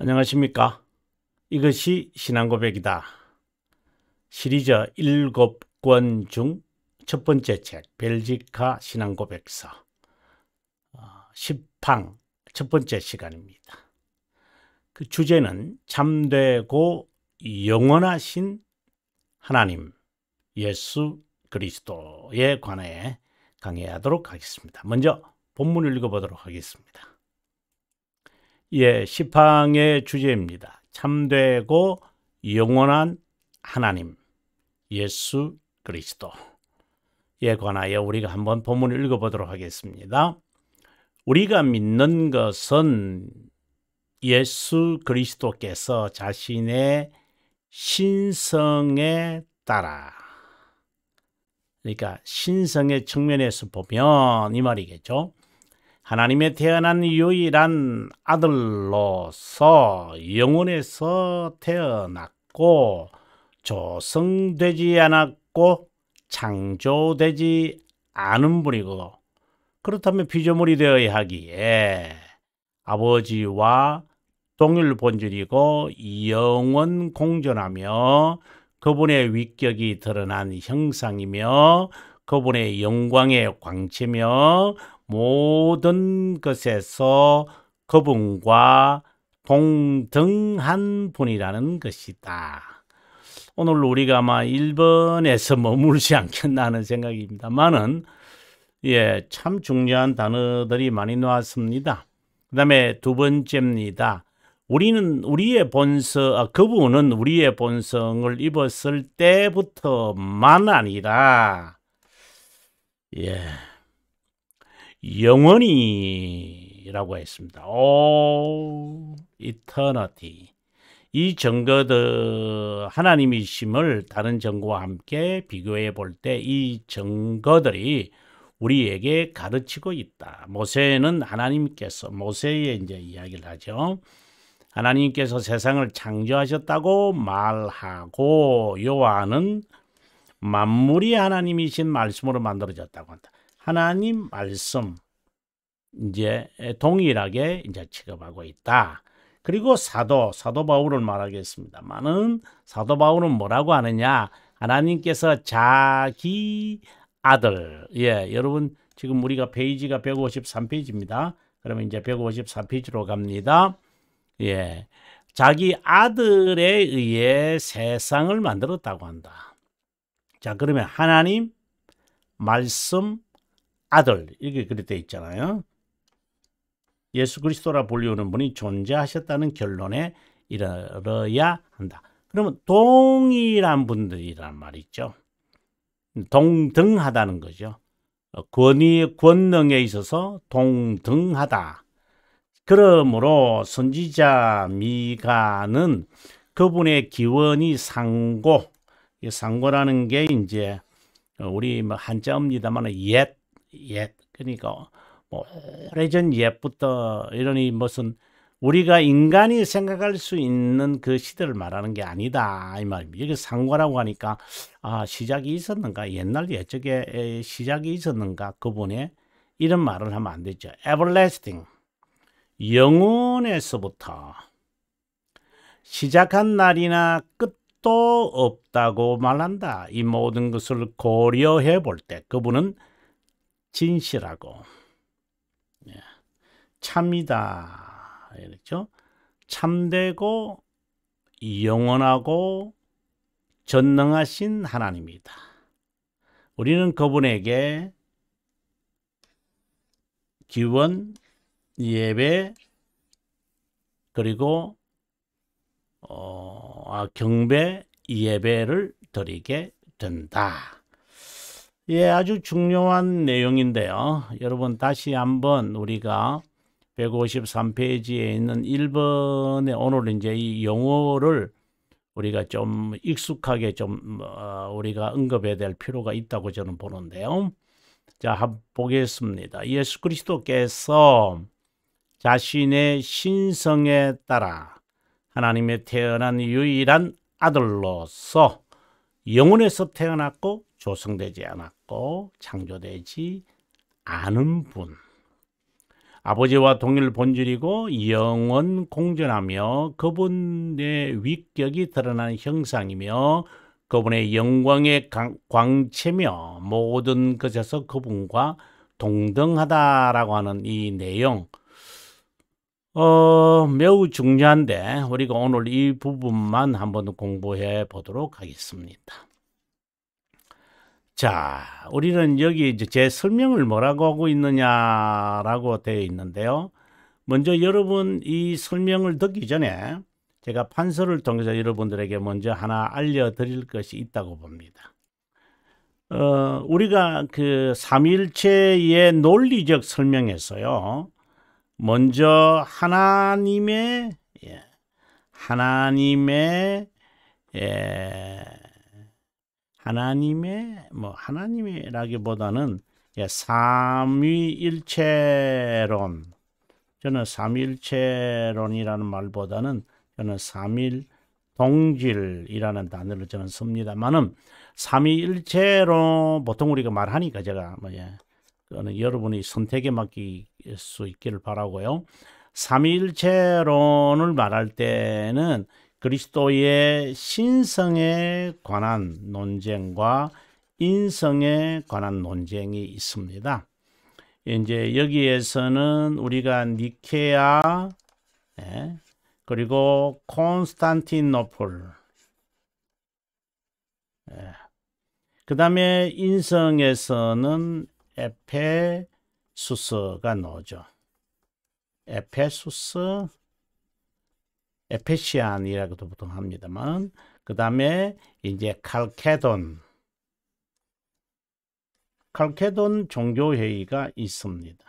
안녕하십니까? 이것이 신앙고백이다. 시리즈 7권 중 첫 번째 책, 벨지카 신앙고백서 10강 첫 번째 시간입니다. 그 주제는 참되고 영원하신 하나님, 예수 그리스도에 관해 강의하도록 하겠습니다. 먼저 본문을 읽어보도록 하겠습니다. 예, 10항의 주제입니다. 참되고 영원한 하나님, 예수 그리스도에 관하여 우리가 한번 본문을 읽어보도록 하겠습니다. 우리가 믿는 것은 예수 그리스도께서 자신의 신성에 따라, 그러니까 신성의 측면에서 보면 이 말이겠죠. 하나님의 태어난 유일한 아들로서 영원에서 태어났고 조성되지 않았고 창조되지 않은 분이고, 그렇다면 피조물이 되어야 하기에 아버지와 동일 본질이고 영원 공존하며 그분의 위격이 드러난 형상이며 그분의 영광의 광채며 모든 것에서 그분과 동등한 분이라는 것이다. 오늘 우리가 아마 1번에서 머물지 않겠나 하는 생각입니다만은, 참 중요한 단어들이 많이 나왔습니다. 그 다음에 두 번째입니다. 그분은 우리의 본성을 입었을 때부터만 아니라, 영원히라고 했습니다. eternity. 이 증거들, 하나님이심을 다른 증거와 함께 비교해 볼 때 이 증거들이 우리에게 가르치고 있다. 모세의 이제 이야기를 하죠. 하나님께서 세상을 창조하셨다고 말하고, 요한은 만물이 하나님이신 말씀으로 만들어졌다고 한다. 하나님 말씀, 이제 동일하게 이제 취급하고 있다. 그리고 사도 바울을 말하겠습니다만은, 사도 바울은 뭐라고 하느냐? 하나님께서 자기 아들, 여러분 지금 우리가 페이지가 153페이지입니다. 그러면 이제 154페이지로 갑니다. 자기 아들에 의해 세상을 만들었다고 한다. 자, 그러면 하나님, 말씀, 아들, 이렇게 그렇게 있잖아요. 예수 그리스도라 불리우는 분이 존재하셨다는 결론에 이르러야 한다. 그러면 동일한 분들이란 말이죠. 동등하다는 거죠. 권능에 있어서 동등하다. 그러므로 선지자 미가는 그분의 기원이 상고라는 게 이제 우리 한자입니다만 옛 그러니까 오래전 옛부터 이러니 무슨 우리가 인간이 생각할 수 있는 그 시대를 말하는 게 아니다 이 말입니다. 이게 상고라고 하니까 시작이 있었는가, 옛날 옛적에 시작이 있었는가, 그분의 이런 말을 하면 안 되죠. everlasting, 영원에서부터 시작한 날이나 끝도 없다고 말한다. 이 모든 것을 고려해 볼 때 그분은 진실하고 참이다. 그렇죠? 참되고 영원하고 전능하신 하나님이다. 우리는 그분에게 기원, 예배, 그리고 경배, 예배를 드리게 된다. 아주 중요한 내용인데요. 여러분 다시 한번 우리가 153페이지에 있는 1번에 오늘 이제 이 용어를 우리가 좀 익숙하게 우리가 언급해야 될 필요가 있다고 저는 보는데요. 자, 한번 보겠습니다. 예수 그리스도께서 자신의 신성에 따라 하나님의 태어난 유일한 아들로서 영원에서 태어났고 조성되지 않았고 창조되지 않은 분. 아버지와 동일 본질이고 영원 공존하며 그분의 위격이 드러나는 형상이며 그분의 영광의 광채며 모든 것에서 그분과 동등하다라고 하는 이 내용 매우 중요한데 우리가 오늘 이 부분만 한번 공부해 보도록 하겠습니다. 자, 우리는 여기 이제 제 설명을 뭐라고 하고 있느냐라고 되어 있는데요. 먼저 여러분 이 설명을 듣기 전에 제가 판서를 통해서 여러분들에게 먼저 하나 알려드릴 것이 있다고 봅니다. 우리가 그 삼위일체의 논리적 설명에서요. 먼저 하나님의 하나님이라기보다는 삼위일체론, 저는 삼위일체론이라는 말보다는 저는 삼일동질이라는 단어를 저는 씁니다만은 삼위일체로 보통 우리가 말하니까 제가 그거는 여러분이 선택에 맡길 수 있기를 바라고요. 삼위일체론을 말할 때는 그리스도의 신성에 관한 논쟁과 인성에 관한 논쟁이 있습니다. 이제 여기에서는 우리가 니케아 그리고 콘스탄티노플 그 다음에 인성에서는 에페수스가 나오죠. 에페수스, 에페시안이라고도 보통 합니다만, 그 다음에 이제 칼케돈 종교회의가 있습니다.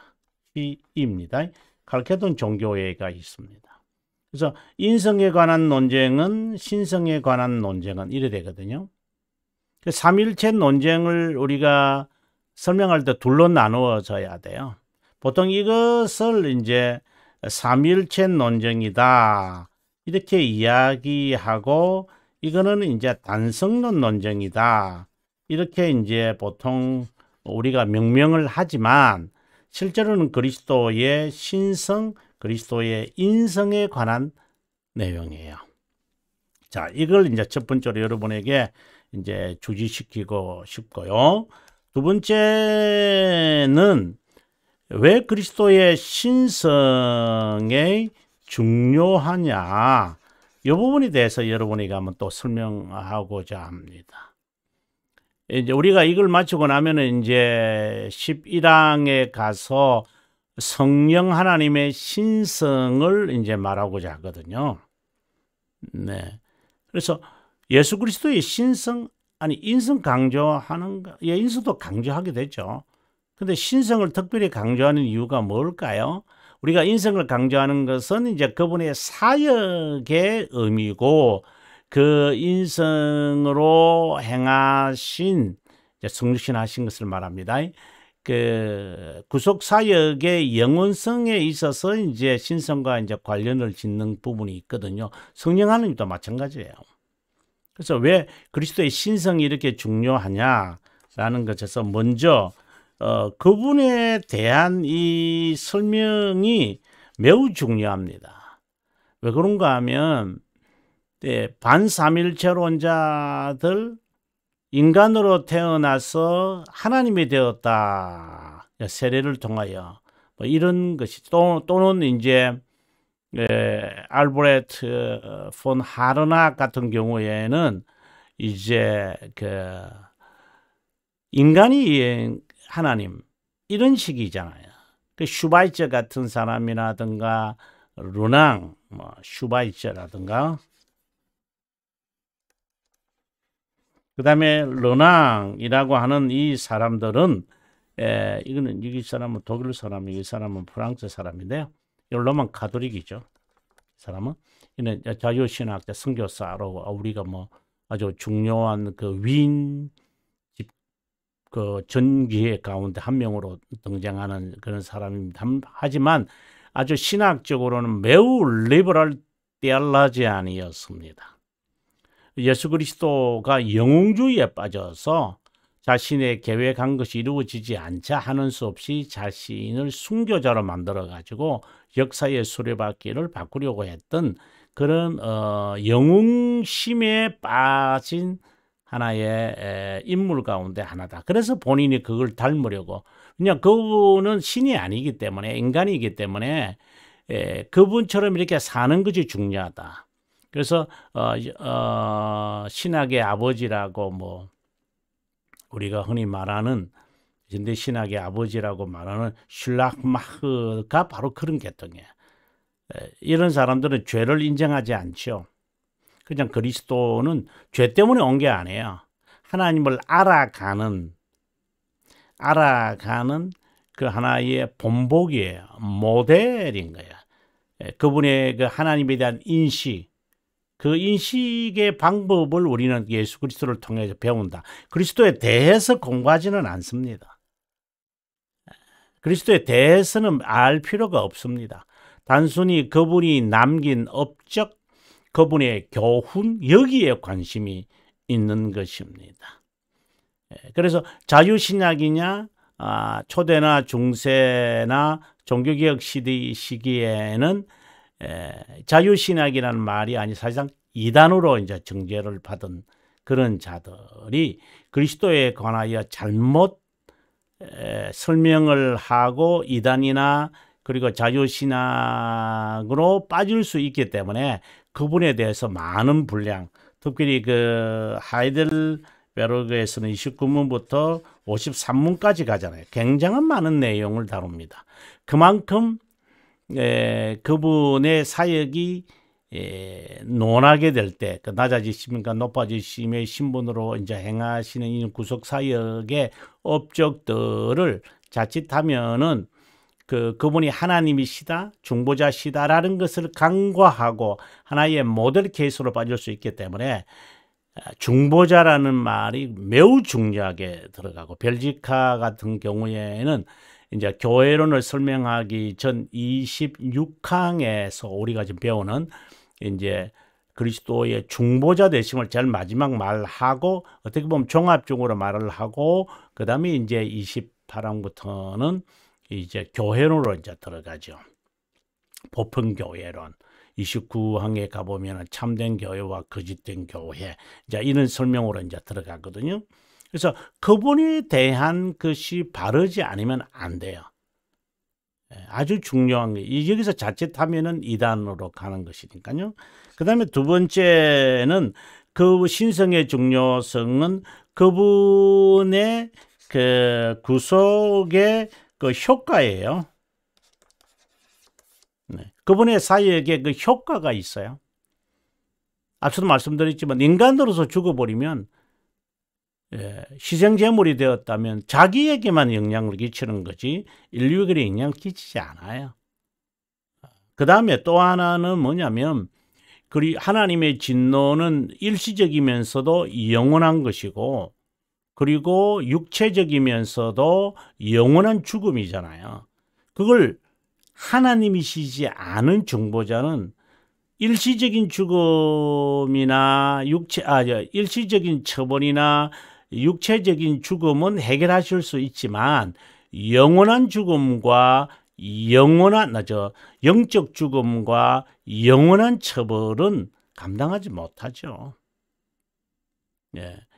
칼케돈 종교회의가 있습니다. 그래서 인성에 관한 논쟁은 신성에 관한 논쟁은 이래 되거든요. 삼일체 논쟁을 우리가 설명할 때 둘로 나누어져야 돼요. 보통 이것을 이제 삼일체 논쟁이다 이렇게 이야기하고 이거는 이제 단성론 논쟁이다 이렇게 이제 보통 우리가 명명을 하지만 실제로는 그리스도의 신성, 그리스도의 인성에 관한 내용이에요. 자, 이걸 이제 첫 번째로 여러분에게 이제 주지시키고 싶고요. 두 번째는 왜 그리스도의 신성이 중요하냐 이 부분에 대해서 여러분에게 한번 또 설명하고자 합니다. 이제 우리가 이걸 마치고 나면은 이제 11항에 가서 성령 하나님의 신성을 이제 말하고자 하거든요. 네. 그래서 예수 그리스도의 신성, 아니 인성 강조하는 거, 인성도 강조하게 되죠. 근데 신성을 특별히 강조하는 이유가 뭘까요? 우리가 인성을 강조하는 것은 이제 그분의 사역의 의미고 그 인성으로 행하신 성육신하신 것을 말합니다. 그 구속 사역의 영원성에 있어서 이제 신성과 이제 관련을 짓는 부분이 있거든요. 성령 하나님도 마찬가지예요. 그래서 왜 그리스도의 신성이 이렇게 중요하냐라는 것에서 먼저 그분에 대한 이 설명이 매우 중요합니다. 왜 그런가 하면 반삼일체론자들 인간으로 태어나서 하나님이 되었다 세례를 통하여 뭐 이런 것이 또는 이제 알브레트 폰 하르낙 같은 경우에는 이제 그 인간이 하나님 이런 식이잖아요. 그 슈바이처 같은 사람이라든가 르낭 슈바이처라든가 그 다음에 르낭이라고 하는 이 사람들은 이거는 이 사람은 독일 사람이 이 사람은 프랑스 사람인데요. 로만 가톨릭이죠. 사람은 이는 자유신학자 선교사로 우리가 뭐 아주 중요한 그 위인 그 전기회 가운데 한 명으로 등장하는 그런 사람입니다. 하지만 아주 신학적으로는 매우 리버럴 테올로지안이었습니다. 예수 그리스도가 영웅주의에 빠져서 자신의 계획한 것이 이루어지지 않자 하는 수 없이 자신을 순교자로 만들어 가지고 역사의 수레바퀴를 바꾸려고 했던 그런 영웅심에 빠진 하나의 인물 가운데 하나다. 그래서 본인이 그걸 닮으려고. 그냥 그분은 신이 아니기 때문에, 인간이기 때문에 그분처럼 이렇게 사는 것이 중요하다. 그래서 신학의 아버지라고 뭐 우리가 흔히 말하는 현대 신학의 아버지라고 말하는 슐라크마흐가 바로 그런 계통이에요. 이런 사람들은 죄를 인정하지 않죠. 그냥 그리스도는 죄 때문에 온 게 아니에요. 하나님을 알아가는 그 하나의 본보기예요. 모델인 거예요. 그분의 그 하나님에 대한 인식, 그 인식의 방법을 우리는 예수 그리스도를 통해서 배운다. 그리스도에 대해서 공부하지는 않습니다. 그리스도에 대해서는 알 필요가 없습니다. 단순히 그분이 남긴 업적, 그분의 교훈, 여기에 관심이 있는 것입니다. 그래서 자유신약이냐, 초대나 중세나 종교개혁 시기에는 자유신학이라는 말이 아니 사실상 이단으로 이제 정죄를 받은 그런 자들이 그리스도에 관하여 잘못 설명을 하고 이단이나 그리고 자유신학으로 빠질 수 있기 때문에 그분에 대해서 많은 분량, 특별히 그 하이델베르그에서는 29문부터 53문까지 가잖아요. 굉장한 많은 내용을 다룹니다. 그만큼 그분의 사역이 논하게 될 때, 그 낮아지심과 높아지심의 신분으로 이제 행하시는 이 구속 사역의 업적들을 자칫하면은 그분이 하나님이시다, 중보자시다라는 것을 간과하고 하나의 모델 케이스로 빠질 수 있기 때문에 중보자라는 말이 매우 중요하게 들어가고, 벨지카 같은 경우에는 이제 교회론을 설명하기 전 26항에서 우리가 지금 배우는 이제 그리스도의 중보자 되심을 제일 마지막 말하고, 어떻게 보면 종합적으로 말을 하고, 그 다음에 이제 28항부터는 이제 교회론으로 이제 들어가죠. 보편교회론. 29항에 가보면 참된 교회와 거짓된 교회. 이제 이런 설명으로 이제 들어가거든요. 그래서 그분에 대한 것이 바르지 않으면 안 돼요. 아주 중요한 게, 여기서 자칫하면은 이단으로 가는 것이니까요. 그 다음에 두 번째는 그 신성의 중요성은 그분의 그 구속의 그 효과예요. 네. 그분의 사역에 그 효과가 있어요. 앞서도 말씀드렸지만 인간으로서 죽어버리면 희생제물이 되었다면 자기에게만 영향을 끼치는 거지 인류에게 영향을 끼치지 않아요. 그 다음에 또 하나는 뭐냐면, 하나님의 진노는 일시적이면서도 영원한 것이고, 그리고 육체적이면서도 영원한 죽음이잖아요. 그걸 하나님이시지 않은 중보자는 일시적인 죽음이나 일시적인 처벌이나 육체적인 죽음은 해결하실 수 있지만 영원한 죽음과 영적 죽음과 영원한 처벌은 감당하지 못하죠.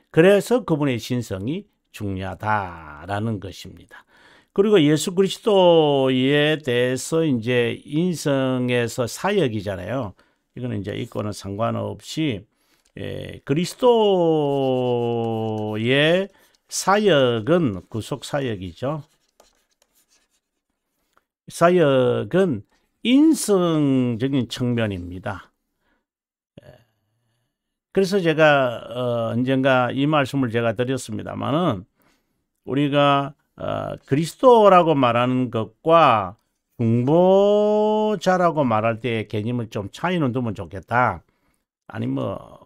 그래서 그분의 신성이 중요하다라는 것입니다. 그리고 예수 그리스도에 대해서 이제 인성에서 사역이잖아요. 이거는 이제 이거는 상관없이 그리스도의 사역은 구속 사역이죠. 사역은 인성적인 측면입니다. 그래서 제가 언젠가 이 말씀을 제가 드렸습니다만은, 우리가 그리스도라고 말하는 것과 중보자라고 말할 때의 개념을 좀 차이는 두면 좋겠다. 아니 뭐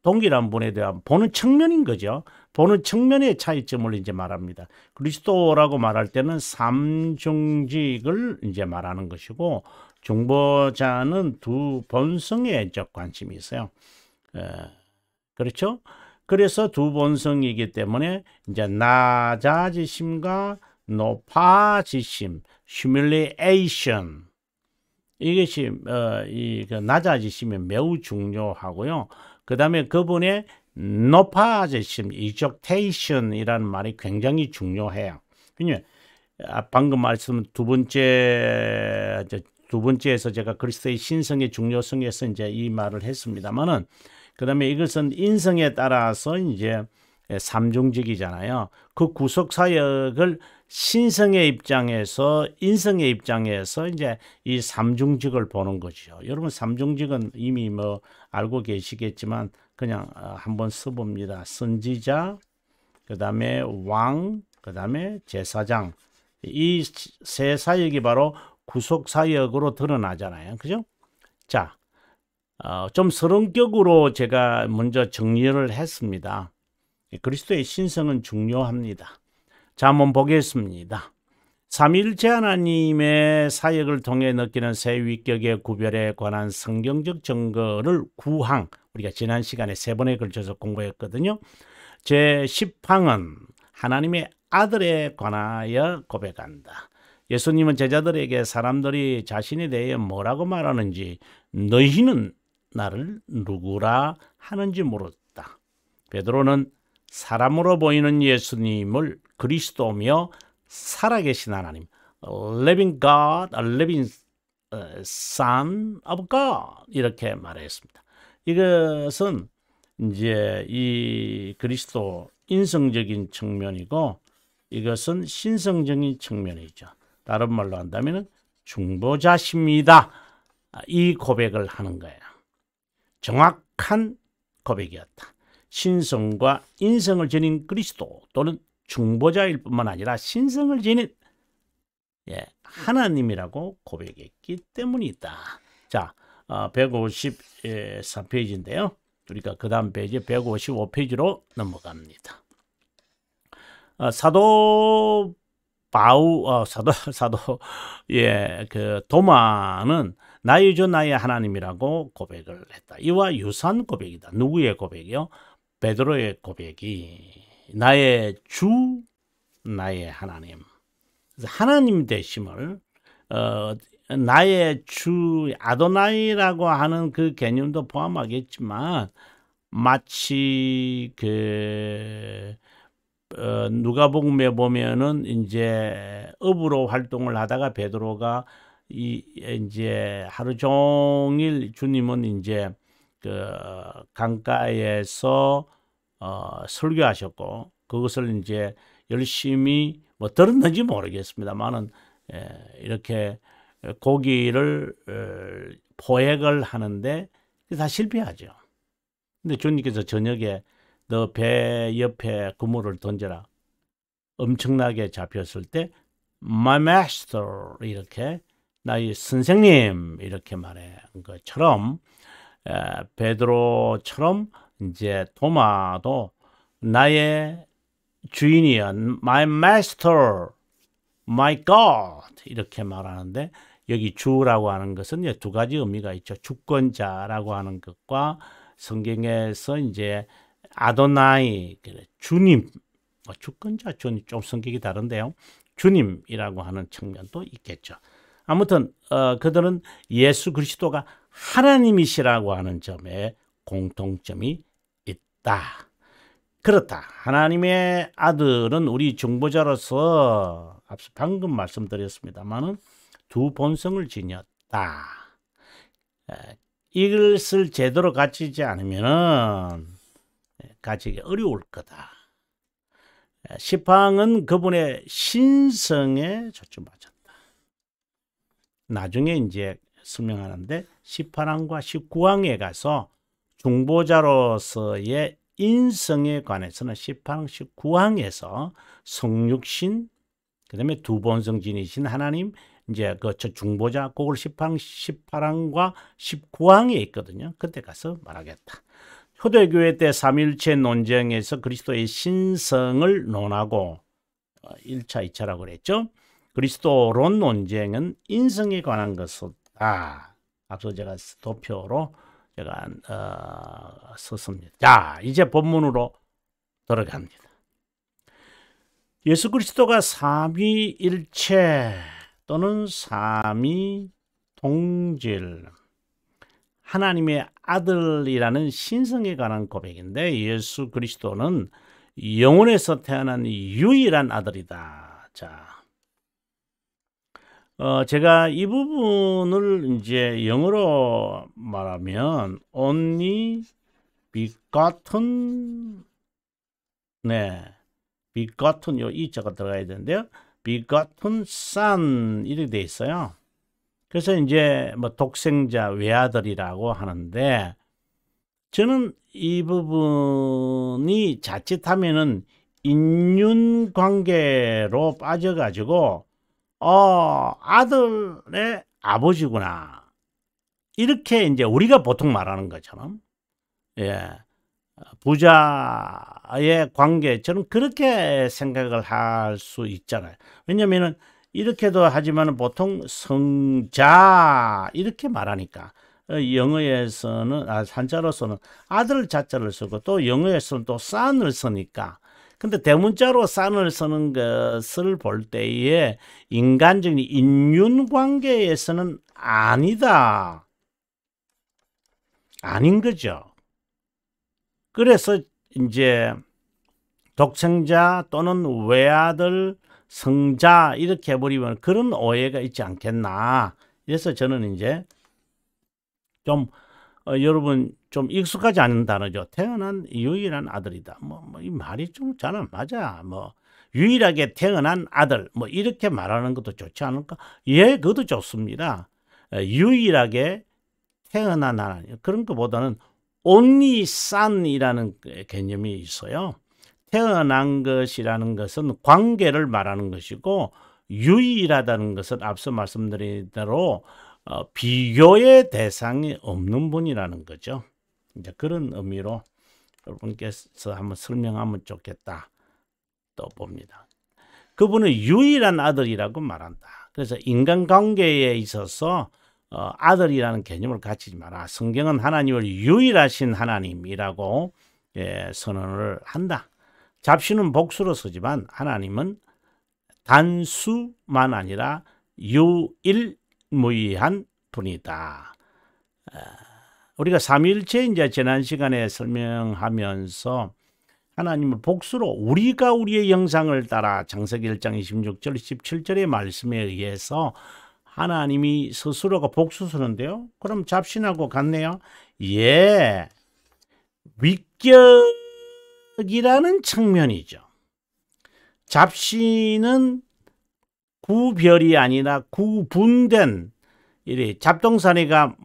동일한 분에 대한 보는 측면인 거죠. 보는 측면의 차이점을 이제 말합니다. 그리스도라고 말할 때는 삼중직을 이제 말하는 것이고, 중보자는 두 본성에 관심이 있어요. 그렇죠? 그래서 두 본성이기 때문에 이제 낮아지심과 높아지심, humiliation, 이것이 그 낮아지심이 매우 중요하고요. 그 다음에 그분의 높아지심, exaltation이라는 말이 굉장히 중요해요. 방금 말씀 두 번째에서 제가 그리스도의 신성의 중요성에서 이제 이 말을 했습니다만은, 그 다음에 이것은 인성에 따라서 이제 삼중직이잖아요. 그 구속 사역을 신성의 입장에서, 인성의 입장에서 이제 이 삼중직을 보는 거죠. 여러분, 삼중직은 이미 뭐 알고 계시겠지만 그냥 한번 써봅니다. 선지자, 그 다음에 왕, 그 다음에 제사장. 이 세 사역이 바로 구속 사역으로 드러나잖아요. 그죠? 자, 좀 서론격으로 제가 먼저 정리를 했습니다. 그리스도의 신성은 중요합니다. 자, 한번 보겠습니다. 삼위일체 하나님의 사역을 통해 느끼는 세 위격의 구별에 관한 성경적 증거를 9항, 우리가 지난 시간에 3번에 걸쳐서 공부했거든요. 제10항은 하나님의 아들에 관하여 고백한다. 예수님은 제자들에게 사람들이 자신에 대해 뭐라고 말하는지, 너희는 나를 누구라 하는지 물었다. 베드로는 사람으로 보이는 예수님을 그리스도며 살아계신 하나님, living God, a living Son of God, 이렇게 말했습니다. 이것은 이제 이 그리스도 인성적인 측면이고, 이것은 신성적인 측면이죠. 다른 말로 한다면 중보자십니다. 이 고백을 하는 거예요. 정확한 고백이었다. 신성과 인성을 지닌 그리스도 또는 중보자일 뿐만 아니라 신성을 지닌 하나님이라고 고백했기 때문이다. 자, 154페이지인데요. 우리가 그 다음 페이지 155페이지로 넘어갑니다. 사도 도마는 나의 주 나의 하나님이라고 고백을 했다. 이와 유사한 고백이다. 누구의 고백이요? 베드로의 고백이 나의 주 나의 하나님. 하나님 되심을 나의 주 아도나이라고 하는 그 개념도 포함하겠지만, 마치 누가복음에 보면은 이제 업으로 활동을 하다가 베드로가 이제 하루 종일 주님은 이제 그 강가에서 설교하셨고, 그것을 이제 열심히 뭐 들었는지 모르겠습니다만은 이렇게 고기를 포획을 하는데 다 실패하죠. 근데 주님께서 저녁에 너 배 옆에 그물을 던져라. 엄청나게 잡혔을 때 My Master, 이렇게 나의 선생님, 이렇게 말한 것처럼 베드로처럼 이제 도마도 나의 주인이야, My Master, My God, 이렇게 말하는데, 여기 주라고 하는 것은 이제 두 가지 의미가 있죠. 주권자라고 하는 것과 성경에서 이제 아도나이, 주님, 주권자, 주님, 좀 성격이 다른데요. 주님이라고 하는 측면도 있겠죠. 아무튼 그들은 예수 그리스도가 하나님이시라고 하는 점에 공통점이 있다. 그렇다. 하나님의 아들은 우리 중보자로서 앞서 방금 말씀드렸습니다만은 두 본성을 지녔다. 이것을 제대로 갖추지 않으면은 가지기 어려울 거다. 시팡은 그분의 신성에 초점맞췄다. 나중에 이제 설명하는데 18항과 19항에 가서 중보자로서의 인성에 관해서는 18항, 19항에서 성육신, 그 다음에 두 본성 지니신 하나님, 이제 그 중보자, 그걸 18항과 19항에 있거든요. 그때 가서 말하겠다. 초대교회 때 삼일체 논쟁에서 그리스도의 신성을 논하고 1차, 2차라고 그랬죠. 그리스도론 논쟁은 인성에 관한 것이다. 앞서 제가 도표로 제가 썼습니다. 자, 이제 본문으로 들어갑니다. 예수 그리스도가 삼위일체 또는 삼위동질, 하나님의 아들이라는 신성에 관한 고백인데, 예수 그리스도는 영혼에서 태어난 유일한 아들이다. 자, 제가 이 부분을 이제 영어로 말하면 only begotten, 네, begotten 요 이자가 들어가야 되는데요. begotten son 이렇게 돼 있어요. 그래서 이제 뭐 독생자 외아들이라고 하는데, 저는 이 부분이 자칫하면은 인륜관계로 빠져가지고 아들의 아버지구나, 이렇게 이제 우리가 보통 말하는 것처럼, 예, 부자의 관계, 저는 그렇게 생각을 할 수 있잖아요. 왜냐면은 이렇게도 하지만 보통 성자 이렇게 말하니까, 영어에서는 한자로서는 아들 자자를 쓰고 또 영어에서는 또 son을 쓰니까. 근데 대문자로 son을 쓰는 것을 볼 때에 인간적인 인륜관계에서는 아니다, 아닌 거죠. 그래서 이제 독생자 또는 외아들, 성자 이렇게 해버리면 그런 오해가 있지 않겠나. 그래서 저는 이제 좀 여러분 좀 익숙하지 않은 단어죠. 태어난 유일한 아들이다. 이 말이 좀 잘 안 맞아. 유일하게 태어난 아들 이렇게 말하는 것도 좋지 않을까? 예, 그것도 좋습니다. 유일하게 태어난 하나님, 그런 것보다는 only son이라는 개념이 있어요. 태어난 것이라는 것은 관계를 말하는 것이고, 유일하다는 것은 앞서 말씀드린 대로 비교의 대상이 없는 분이라는 거죠. 이제 그런 의미로 여러분께서 한번 설명하면 좋겠다 또 봅니다. 그분은 유일한 아들이라고 말한다. 그래서 인간관계에 있어서 아들이라는 개념을 갖추지 마라. 성경은 하나님을 유일하신 하나님이라고 선언을 한다. 잡신은 복수로 쓰지만 하나님은 단수만 아니라 유일무이한 분이다. 우리가 삼위일체 이제 지난 시간에 설명하면서 하나님을 복수로, 우리가 우리의 형상을 따라 창세기 1장 26절 17절의 말씀에 의해서 하나님이 스스로가 복수 쓰는데요. 그럼 잡신하고 같네요. 예, 위격이라는 측면이죠. 잡신은 구별이 아니라 구분된, 잡동산이라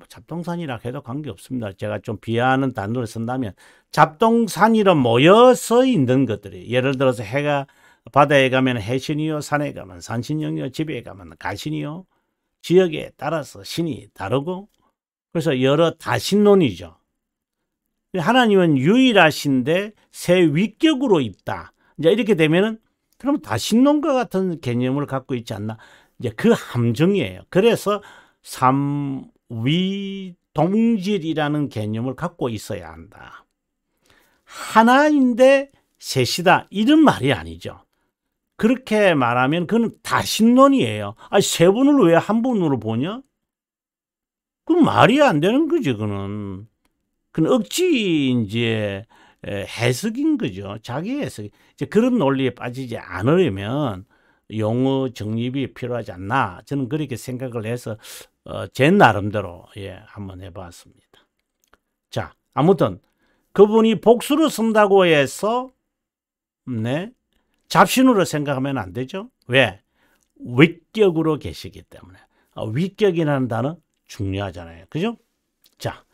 해도 관계없습니다. 제가 좀 비하하는 단어를 쓴다면 잡동산이로 모여서 있는 것들이, 예를 들어서 해가 바다에 가면 해신이요, 산에 가면 산신령이요, 집에 가면 가신이요, 지역에 따라서 신이 다르고, 그래서 여러 다신론이죠. 하나님은 유일하신데 세 위격으로 있다. 이제 이렇게 되면은 그럼 다신론과 같은 개념을 갖고 있지 않나? 이제 그 함정이에요. 그래서 삼위동질이라는 개념을 갖고 있어야 한다. 하나인데 셋이다, 이런 말이 아니죠. 그렇게 말하면 그건 다신론이에요. 세 분을 왜 한 분으로 보냐? 그건 말이 안 되는 거죠. 그건 억지 이제 해석인 거죠. 자기 해석. 이제 그런 논리에 빠지지 않으려면 용어 정립이 필요하지 않나, 저는 그렇게 생각을 해서 제 나름대로 한번 해봤습니다. 자, 아무튼 그분이 복수로 쓴다고 해서 잡신으로 생각하면 안 되죠. 왜? 위격으로 계시기 때문에. 위격이라는 단어 중요하잖아요. 그죠? 자,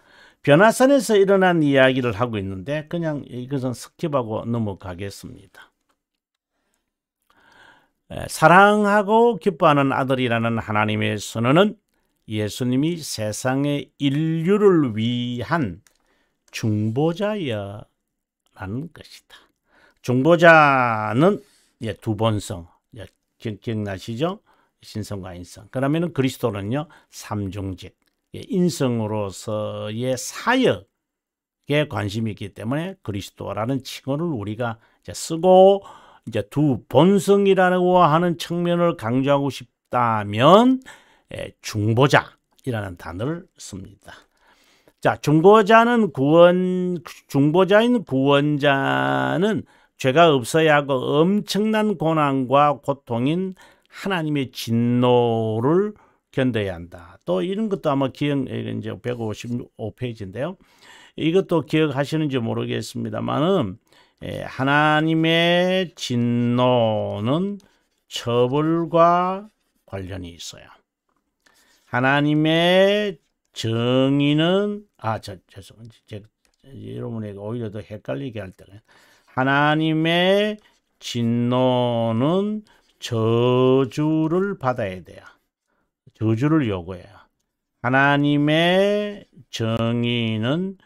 변화선에서 일어난 이야기를 하고 있는데 그냥 이것은 스킵하고 넘어가겠습니다. 사랑하고 기뻐하는 아들이라는 하나님의 선언은 예수님이 세상의 인류를 위한 중보자여라는 것이다. 중보자는 두 본성, 기억나시죠? 신성과 인성. 그러면은 그리스도는요, 삼중직, 인성으로서의 사역에 관심이 있기 때문에 그리스도라는 칭호를 우리가 이제 쓰고, 이제 두 본성이라고 하는 측면을 강조하고 싶다면 중보자이라는 단어를 씁니다. 자, 중보자인 구원자는 죄가 없어야 하고 엄청난 고난과 고통인 하나님의 진노를 견뎌야 한다. 또 이런 것도 아마 이제 155페이지인데요. 이것도 기억하시는지 모르겠습니다만은 하나님의 진노는 처벌과 관련이 있어요. 하나님의 정의는 죄송합니다. 여러분에게 오히려 더 헷갈리게 할 때는 하나님의 진노는 저주를 받아야 돼요. 저주를 요구해요. 하나님의 정의는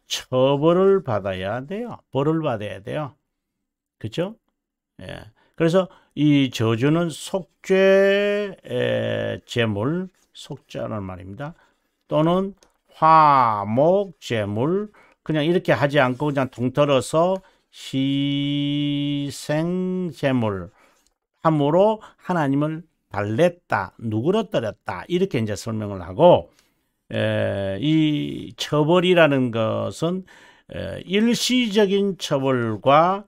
처벌을 받아야 돼요. 벌을 받아야 돼요. 그렇죠? 예. 그래서 이 저주는 속죄 제물, 속죄하는 말입니다. 또는 화목 제물, 그냥 이렇게 하지 않고 그냥 통틀어서 희생 제물 함으로 하나님을 달랬다, 누그러뜨렸다, 이렇게 이제 설명을 하고, 이 처벌이라는 것은 일시적인 처벌과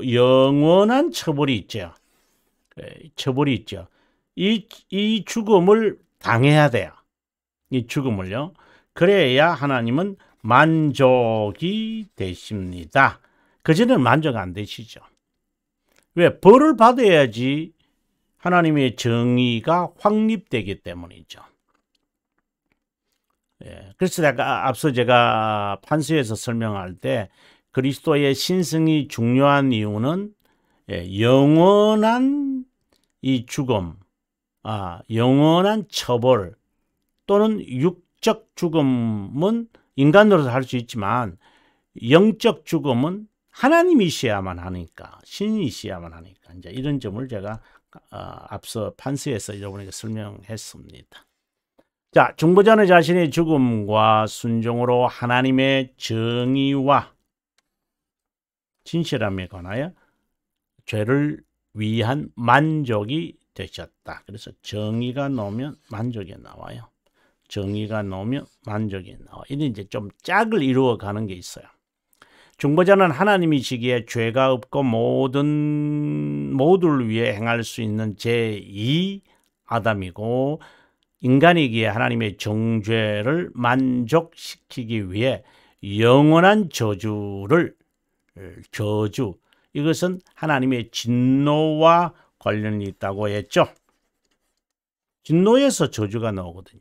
영원한 처벌이 있죠. 처벌이 있죠. 이 죽음을 당해야 돼요. 이 죽음을요. 그래야 하나님은 만족이 되십니다. 그전에는 만족 안 되시죠. 왜? 벌을 받아야지 하나님의 정의가 확립되기 때문이죠. 그래서 앞서 제가 판서에서 설명할 때 그리스도의 신성이 중요한 이유는 영원한 이 죽음, 영원한 처벌 또는 육적 죽음은 인간으로서 할 수 있지만 영적 죽음은 하나님이셔야만 하니까, 신이셔야만 하니까, 이제 이런 점을 제가 앞서 판서에서 여러분에게 설명했습니다. 자, 중보자는 자신의 죽음과 순종으로 하나님의 정의와 진실함에 관하여 죄를 위한 만족이 되셨다. 그래서 정의가 나오면 만족이 나와요. 정의가 나오면 만족이 나와. 이게 이제 좀 짝을 이루어가는 게 있어요. 중보자는 하나님이시기에 죄가 없고 모두를 위해 행할 수 있는 제2 아담이고, 인간이기에 하나님의 정죄를 만족시키기 위해 영원한 저주, 이것은 하나님의 진노와 관련이 있다고 했죠. 진노에서 저주가 나오거든요.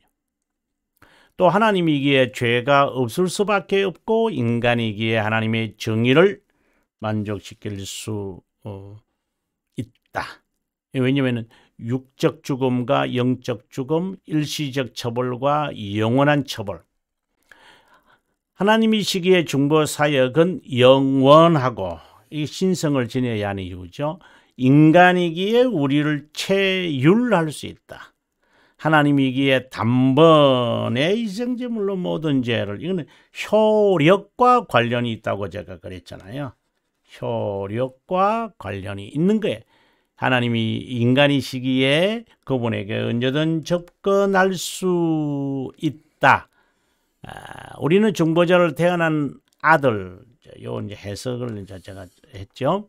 또 하나님이기에 죄가 없을 수밖에 없고, 인간이기에 하나님의 정의를 만족시킬 수 있다. 왜냐하면 육적 죽음과 영적 죽음, 일시적 처벌과 영원한 처벌. 하나님이시기에 중보 사역은 영원하고 이 신성을 지녀야 하는 이유죠. 인간이기에 우리를 체휼할 수 있다. 하나님이기에 단번에 희생제물로 모든 죄를, 이거는 효력과 관련이 있다고 제가 그랬잖아요. 효력과 관련이 있는 거예요. 하나님이 인간이시기에 그분에게 언제든 접근할 수 있다. 우리는 중보자를 태어난 아들, 요 이제 해석을 이제 제가 했죠.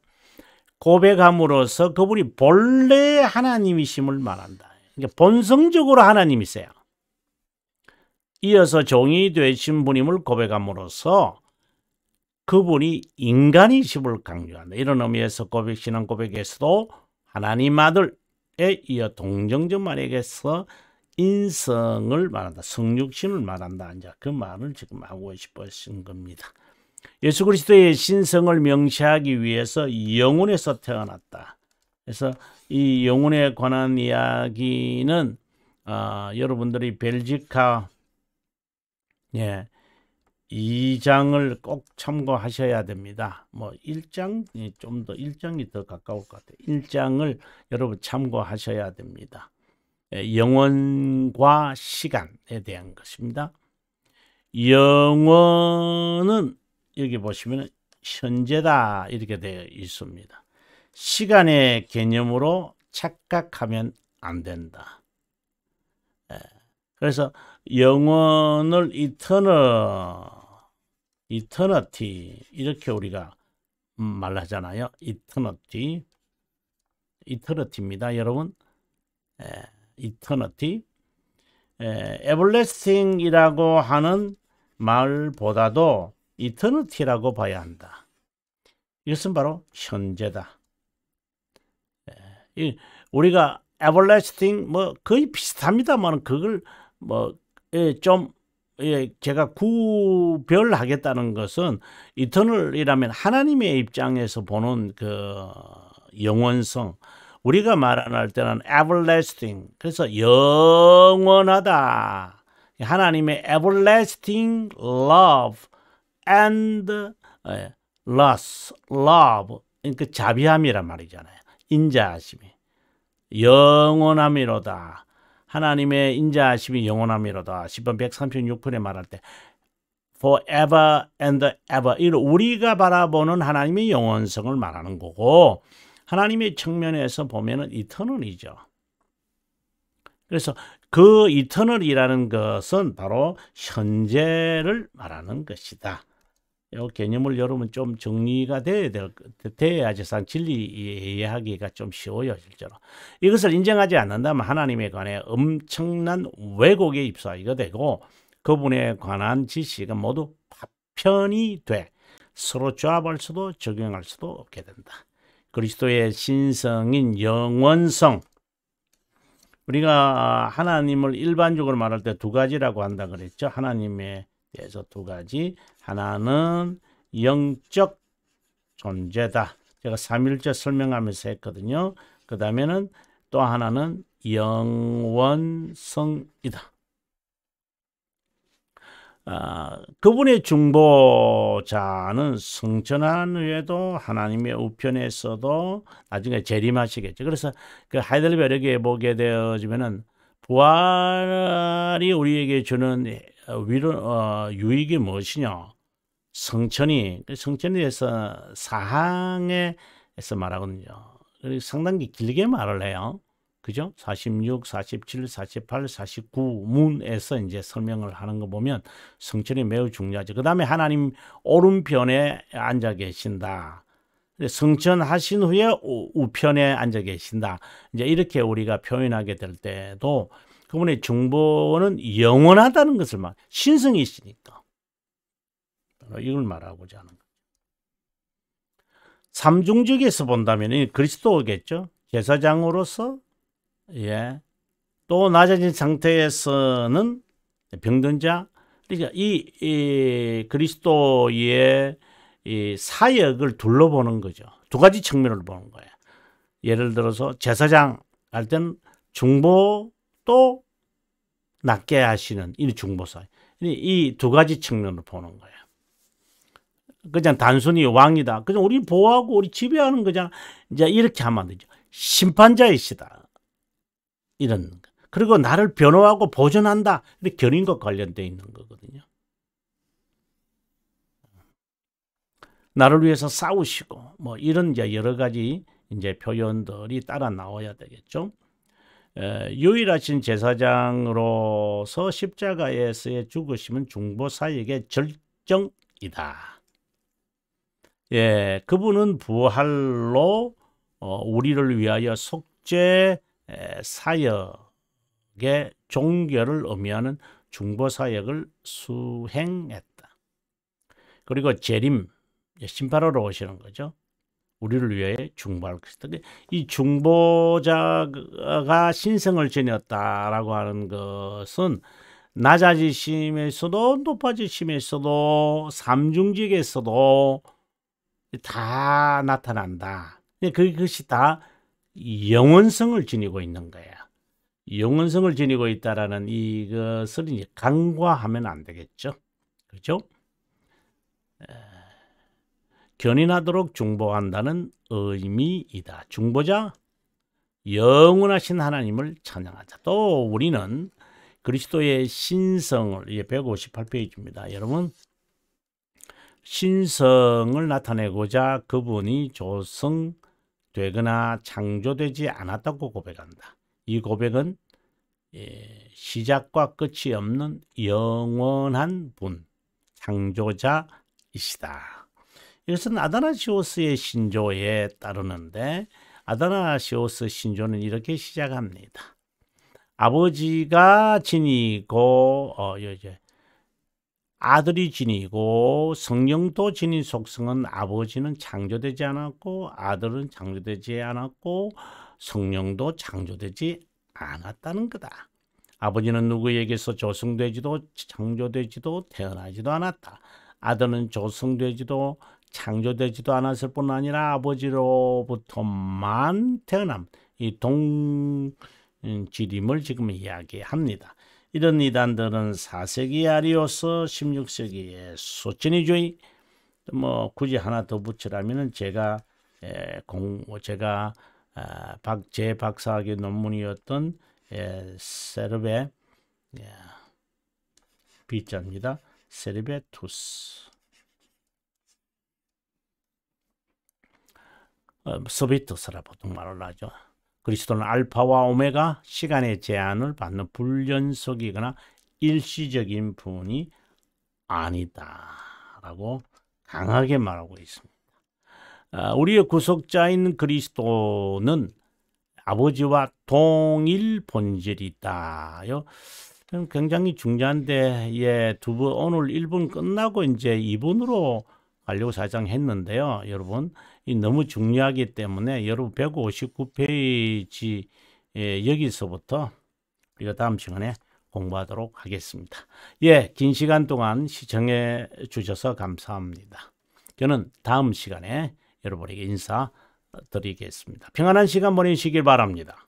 고백함으로써 그분이 본래 하나님이심을 말한다. 그러니까 본성적으로 하나님이세요. 이어서 종이 되신 분임을 고백함으로써 그분이 인간이심을 강조한다. 이런 의미에서 신앙 고백에서도 하나님 아들에 이어 동정적 말에게서 인성을 말한다. 성육신을 말한다. 이제 그 말을 지금 하고 싶으신 겁니다. 예수 그리스도의 신성을 명시하기 위해서 영혼에서 태어났다. 그래서 이 영혼에 관한 이야기는 여러분들이 벨지카 2장을 꼭 참고하셔야 됩니다. 뭐 1장이 좀 더 1장이 더 가까울 것 같아요. 1장을 여러분 참고하셔야 됩니다. 영원과 시간에 대한 것입니다. 영원은 여기 보시면 현재다 이렇게 되어 있습니다. 시간의 개념으로 착각하면 안 된다. 그래서 영원을 이터너티 이렇게 우리가 말하잖아요. 이터너티입니다, 여러분. 이터너티. everlasting이라고 하는 말보다도 이터너티라고 봐야 한다. 이것은 바로 현재다. 우리가 everlasting 뭐 거의 비슷합니다만 그걸 좀 제가 구별하겠다는 것은 이터널이라면 하나님의 입장에서 보는 그 영원성, 우리가 말할 때는 everlasting, 그래서 영원하다. 하나님의 everlasting love and love, 그러니까 자비함이란 말이잖아요. 인자하심이 영원함이로다. 하나님의 인자하심이 영원함이로다. 10번 136편에 말할 때 forever and ever, 우리가 바라보는 하나님의 영원성을 말하는 거고, 하나님의 측면에서 보면은 이터널이죠. 그래서 그 이터널이라는 것은 바로 현재를 말하는 것이다. 이 개념을 여러분 좀 정리가 돼야지 진리 이해하기가 좀 쉬워요, 실제로. 이것을 인정하지 않는다면 하나님에 관해 엄청난 왜곡에 입사하게 되고, 그분에 관한 지식은 모두 파편이 돼 서로 조합할 수도 적용할 수도 없게 된다. 그리스도의 신성인 영원성, 우리가 하나님을 일반적으로 말할 때 두 가지라고 한다 그랬죠. 하나님에 대해서 두 가지. 하나는 영적 존재다. 제가 삼일째 설명하면서 했거든요. 그 다음에는 또 하나는 영원성이다. 그분의 중보자는 성천한 후에도 하나님의 우편에서도 나중에 재림하시겠죠. 그래서 그 하이델베르크에 보게 되어지면은 부활이 우리에게 주는 유익이 무엇이냐? 성천에 대해서 사항에서 말하거든요. 상당히 길게 말을 해요. 그죠? 46, 47, 48, 49문에서 이제 설명을 하는 거 보면 성천이 매우 중요하죠. 그 다음에 하나님 오른편에 앉아 계신다. 성천하신 후에 우편에 앉아 계신다. 이제 이렇게 우리가 표현하게 될 때도 그분의 중보는 영원하다는 것을 신성이시니까 이걸 말하고자 하는 거죠. 삼중직에서 본다면 그리스도겠죠. 제사장으로서, 또 낮아진 상태에서는 병든 자. 그러니까 이 그리스도의 이 사역을 둘러보는 거죠. 두 가지 측면을 보는 거예요. 예를 들어서 제사장 할 때는 중보도 낫게 하시는 이 중보사. 이 두 가지 측면을 보는 거예요. 그냥 단순히 왕이다. 그냥 우리 보호하고 우리 지배하는 거잖아. 이제 이렇게 하면 안 되죠. 심판자이시다. 이런 거. 그리고 나를 변호하고 보존한다. 이렇게 견인과 관련되어 있는 거거든요. 나를 위해서 싸우시고 뭐 이런 이제 여러 가지 이제 표현들이 따라 나와야 되겠죠. 유일하신 제사장으로서 십자가에서의 죽으심은 중보사역의 절정이다. 그분은 부활로 우리를 위하여 속죄 사역의 종결을 의미하는 중보사역을 수행했다. 그리고 재림, 심판하러 오시는 거죠. 우리를 위해 중보할 것이다. 이 중보자가 신성을 지녔다라고 하는 것은 낮아지심에서도 높아지심에서도 삼중직에서도 다 나타난다. 그것이 다 영원성을 지니고 있는 거예요. 영원성을 지니고 있다라는 이것을 이제 간과하면 안 되겠죠. 그렇죠? 견인하도록 중보한다는 의미이다. 중보자, 영원하신 하나님을 찬양하자. 또 우리는 그리스도의 신성을, 이게 158페이지입니다. 여러분, 신성을 나타내고자 그분이 조성되거나 창조되지 않았다고 고백한다. 이 고백은 시작과 끝이 없는 영원한 분, 창조자이시다. 이것은 아다나시오스의 신조에 따르는데, 아다나시오스 신조는 이렇게 시작합니다. 아버지가 지니고 아들이 지니고 성령도 지닌 속성은 아버지는 창조되지 않았고 아들은 창조되지 않았고 성령도 창조되지 않았다는 거다. 아버지는 누구에게서 조성되지도 창조되지도 태어나지도 않았다. 아들은 조성되지도 창조되지도 않았을 뿐 아니라 아버지로부터만 태어남, 이 동질임을 지금 이야기합니다. 이런 이단들은 4세기 아리오스, 16세기의 소천이주의, 굳이 하나 더 붙이라면은 제가 제 박사학위 논문이었던 세르베 B자입니다. 세르베투스 소비트스라 보통 말을 하죠. 그리스도는 알파와 오메가, 시간의 제한을 받는 불연속이거나 일시적인 분이 아니다라고 강하게 말하고 있습니다. 우리의 구속자인 그리스도는 아버지와 동일 본질이 있다요. 굉장히 중요한데, 오늘 1분 끝나고 이제 2분으로 가려고 사정했는데요. 여러분, 너무 중요하기 때문에 여러분 159페이지 여기서부터 우리가 다음 시간에 공부하도록 하겠습니다. 긴 시간 동안 시청해 주셔서 감사합니다. 저는 다음 시간에 여러분에게 인사드리겠습니다. 평안한 시간 보내시길 바랍니다.